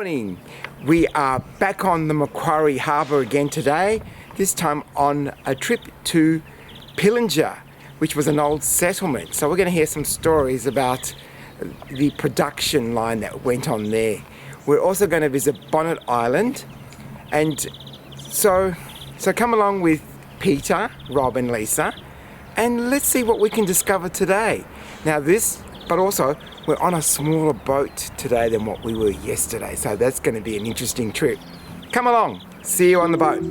morning. We are back on the Macquarie Harbour again today, this time on a trip to Pillinger, which was an old settlement. So we're going to hear some stories about the production line that went on there. We're also going to visit Bonnet Island, and so come along with Peter, Rob and Lisa, and let's see what we can discover today. Now but also we're on a smaller boat today than what we were yesterday, so that's going to be an interesting trip. Come along, see you on the boat.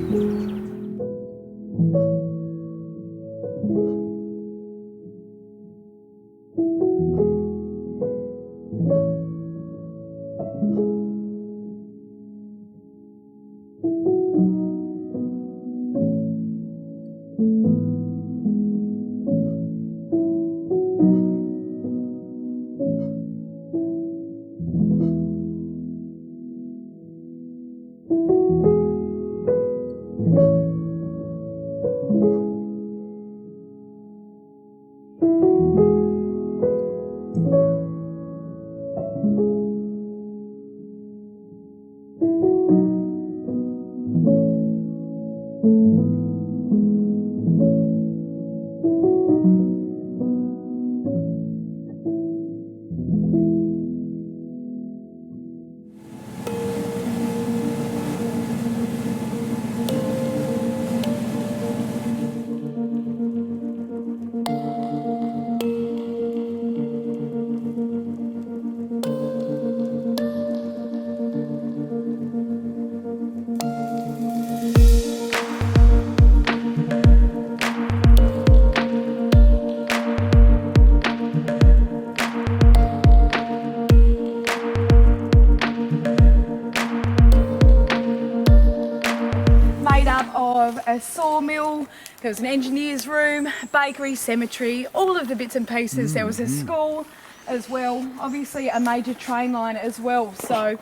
A sawmill, there was an engineer's room, bakery, cemetery, all of the bits and pieces. There was a school as well, obviously a major train line as well. So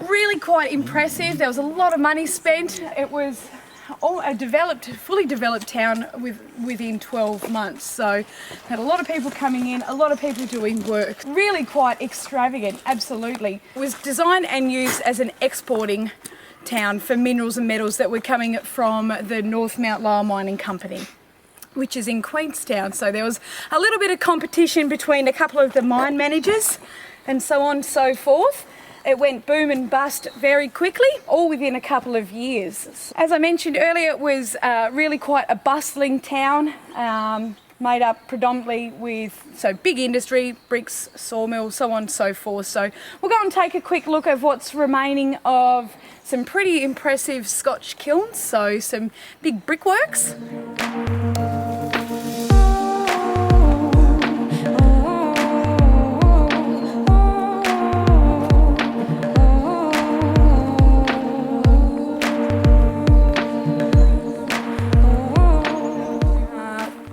really quite impressive. There was a lot of money spent. It was a fully developed town within 12 months. So had a lot of people coming in, a lot of people doing work. Really quite extravagant, absolutely. It was designed and used as an exporting town for minerals and metals that were coming from the North Mount Lyell Mining Company, which is in Queenstown. So there was a little bit of competition between a couple of the mine managers and so on and so forth. It went boom and bust very quickly, all within a couple of years. As I mentioned earlier, it was really quite a bustling town, made up predominantly with big industry, bricks, sawmill, so on and so forth. So we'll go and take a quick look at what's remaining of some pretty impressive Scotch kilns, so some big brickworks.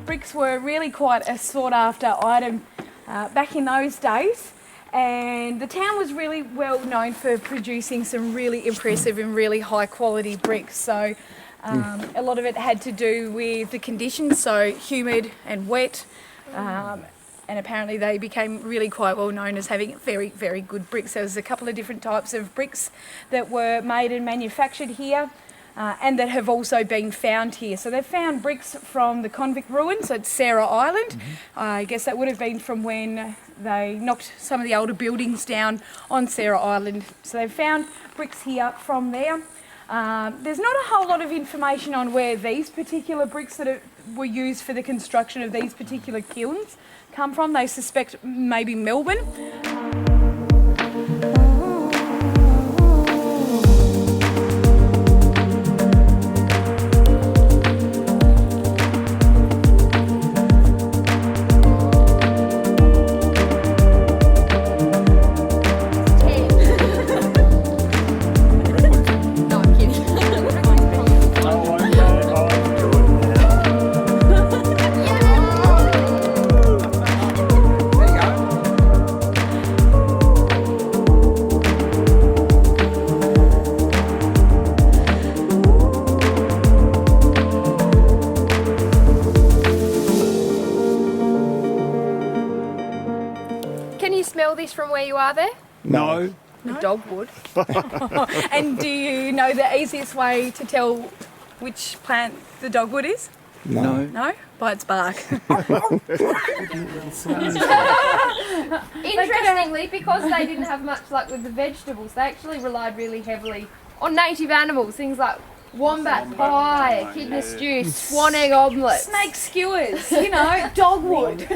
Bricks were really quite a sought after item back in those days. And the town was really well known for producing some really impressive and really high quality bricks. So a lot of it had to do with the conditions, so humid and wet. And apparently they became really quite well known as having very, very good bricks. There was a couple of different types of bricks that were made and manufactured here. And that have also been found here. So they've found bricks from the convict ruins at SELAR Island. I guess that would have been from when they knocked some of the older buildings down on SELAR Island. So they've found bricks here from there. There's not a whole lot of information on where these particular bricks that were used for the construction of these particular kilns come from. They suspect maybe Melbourne. Can you smell this from where you are there? No. A dogwood. And do you know the easiest way to tell which plant the dogwood is? No. No? By its bark. Interestingly, because they didn't have much luck with the vegetables, they actually relied really heavily on native animals, things like wombat pie, echidna stew, swan egg omelette. Snake skewers, you know, dogwood.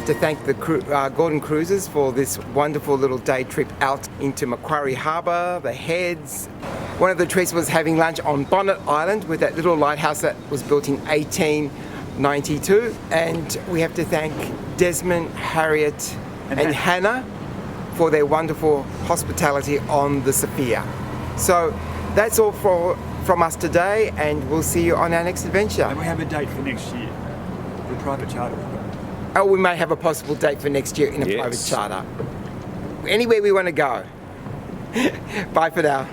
To thank the Gordon Cruises for this wonderful little day trip out into Macquarie Harbour, the Heads. One of the trips was having lunch on Bonnet Island with that little lighthouse that was built in 1892. And we have to thank Desmond, Harriet and Hannah for their wonderful hospitality on the Sophia. So that's all from us today, and we'll see you on our next adventure. And we have a date for next year, the private charter. Oh, we may have a possible date for next year in a private charter. Anywhere we want to go. Bye for now.